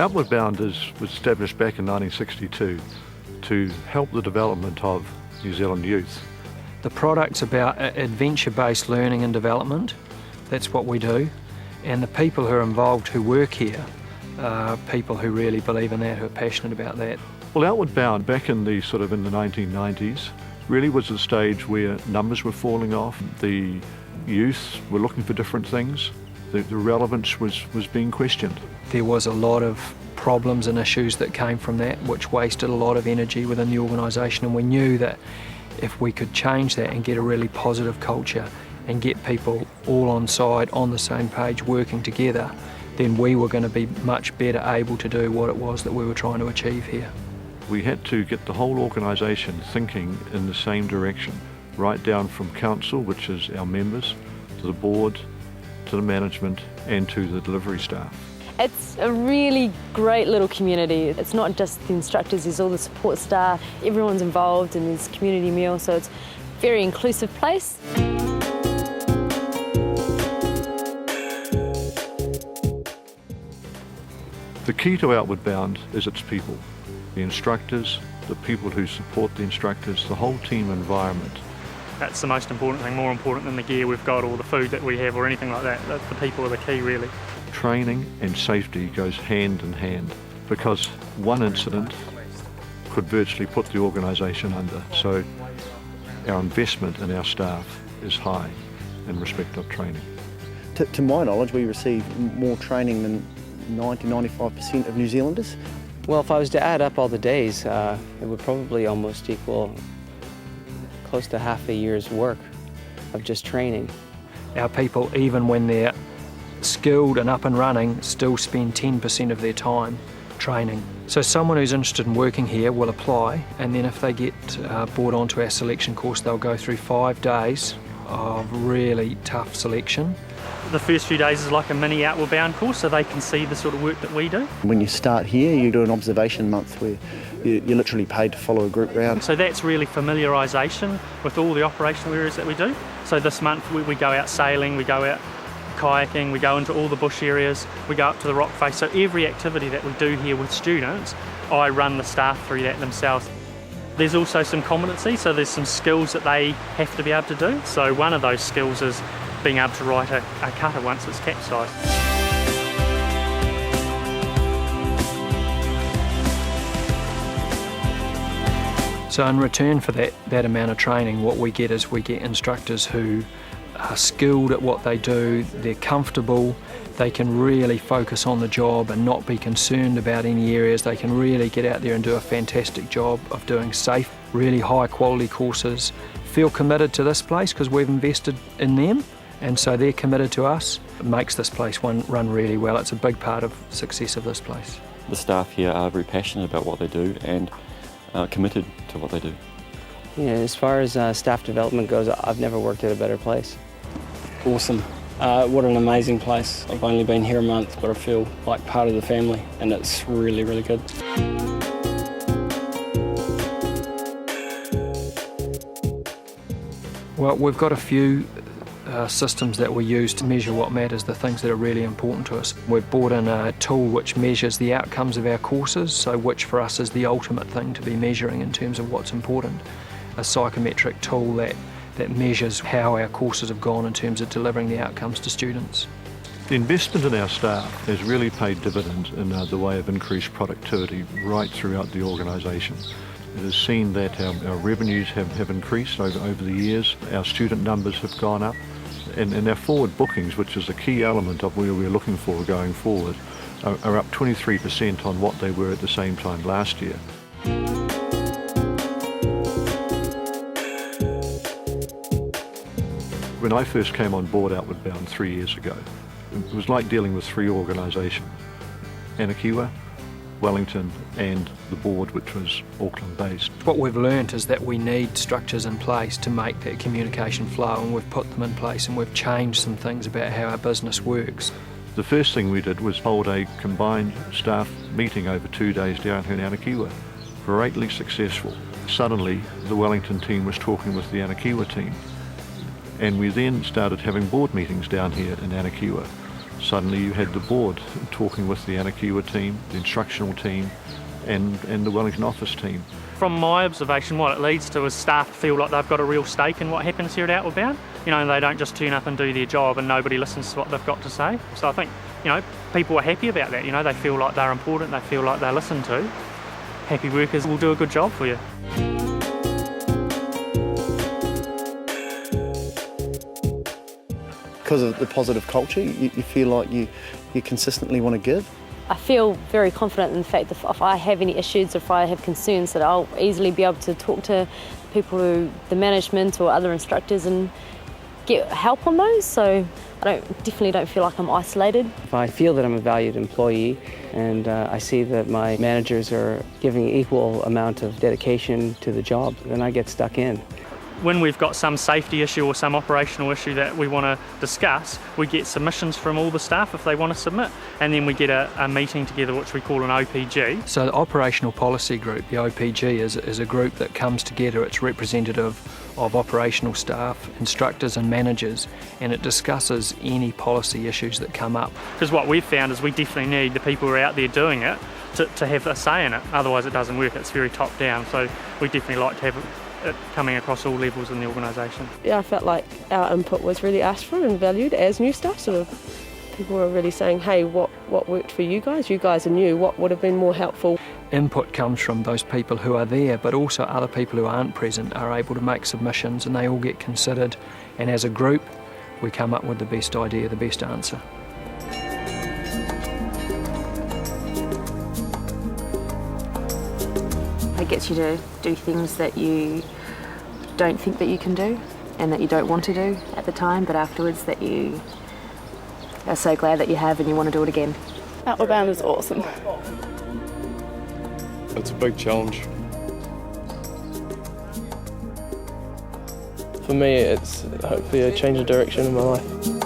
Outward Bound was established back in 1962 to help the development of New Zealand youth. The product's about adventure-based learning and development. That's what we do. And the people who are involved who work here are people who really believe in that, who are passionate about that. Well, Outward Bound back in the 1990s really was a stage where numbers were falling off. The youth were looking for different things. The relevance was being questioned. There was a lot of problems and issues that came from that, which wasted a lot of energy within the organisation, and we knew that if we could change that and get a really positive culture and get people all on side, on the same page, working together, then we were going to be much better able to do what it was that we were trying to achieve here. We had to get the whole organisation thinking in the same direction, right down from council, which is our members, to the board, to the management and to the delivery staff. It's a really great little community. It's not just the instructors, there's all the support staff, everyone's involved in this community meal, so it's a very inclusive place. The key to Outward Bound is its people, the instructors, the people who support the instructors, the whole team environment. That's the most important thing, more important than the gear we've got or the food that we have or anything like that. The people are the key, really. Training and safety goes hand in hand because one incident could virtually put the organisation under. So our investment in our staff is high in respect of training. To my knowledge, we receive more training than 90–95% of New Zealanders. Well, if I was to add up all the days, it would probably almost equal close to half a year's work of just training. Our people, even when they're skilled and up and running, still spend 10% of their time training. So someone who's interested in working here will apply, and then if they get brought onto our selection course, they'll go through 5 days of really tough selection. The first few days is like a mini Outward Bound course, so they can see the sort of work that we do. When you start here, you do an observation month where you're literally paid to follow a group round. So that's really familiarisation with all the operational areas that we do. So this month we go out sailing, we go out kayaking, we go into all the bush areas, we go up to the rock face. So every activity that we do here with students, I run the staff through that themselves. There's also some competency, so there's some skills that they have to be able to do. So one of those skills is being able to right a cutter once it's capsized. So in return for that amount of training, what we get is we get instructors who are skilled at what they do, they're comfortable, they can really focus on the job and not be concerned about any areas. They can really get out there and do a fantastic job of doing safe, really high quality courses, feel committed to this place because we've invested in them, and so they're committed to us. It makes this place run really well. It's a big part of the success of this place. The staff here are very passionate about what they do and committed to what they do. Yeah, as far as staff development goes, I've never worked at a better place. Awesome. What an amazing place. I've only been here a month, but I feel like part of the family, and it's really, really good. Well, we've got a few systems that we use to measure what matters, the things that are really important to us. We've brought in a tool which measures the outcomes of our courses, so which for us is the ultimate thing to be measuring in terms of what's important. A psychometric tool that measures how our courses have gone in terms of delivering the outcomes to students. The investment in our staff has really paid dividends in the way of increased productivity right throughout the organisation. It has seen that our revenues have increased over the years, our student numbers have gone up, and our forward bookings, which is a key element of where we're looking for going forward, are up 23% on what they were at the same time last year. When I first came on board Outward Bound 3 years ago, it was like dealing with 3 organisations: Anakiwa, Wellington and the board, which was Auckland based. What we've learnt is that we need structures in place to make that communication flow, and we've put them in place and we've changed some things about how our business works. The first thing we did was hold a combined staff meeting over 2 days down here in Anakiwa. Greatly successful. Suddenly the Wellington team was talking with the Anakiwa team, and we then started having board meetings down here in Anakiwa. Suddenly you had the board talking with the Anakiwa team, the instructional team, and the Wellington office team. From my observation, what it leads to is staff feel like they've got a real stake in what happens here at Outward Bound. You know, they don't just turn up and do their job and nobody listens to what they've got to say. So I think, you know, people are happy about that. You know, they feel like they're important, they feel like they're listened to. Happy workers will do a good job for you. Because of the positive culture, you feel like you consistently want to give. I feel very confident in the fact that if I have any issues or if I have concerns, that I'll easily be able to talk to people, the management or other instructors, and get help on those. So I definitely don't feel like I'm isolated. If I feel that I'm a valued employee and I see that my managers are giving equal amount of dedication to the job, then I get stuck in. When we've got some safety issue or some operational issue that we want to discuss, we get submissions from all the staff if they want to submit, and then we get a meeting together which we call an OPG. So the Operational Policy Group, the OPG, is a group that comes together. It's representative of operational staff, instructors and managers, and it discusses any policy issues that come up. Because what we've found is we definitely need the people who are out there doing it to have a say in it, otherwise it doesn't work. It's very top down, so we definitely like to have it coming across all levels in the organisation. Yeah, I felt like our input was really asked for and valued as new staff. Sort of people were really saying, hey, what worked for you guys? You guys are new, what would have been more helpful? Input comes from those people who are there, but also other people who aren't present are able to make submissions, and they all get considered, and as a group we come up with the best idea, the best answer. It gets you to do things that you don't think that you can do and that you don't want to do at the time, but afterwards that you are so glad that you have and you want to do it again. Outward Bound is awesome. It's a big challenge. For me, it's hopefully a change of direction in my life.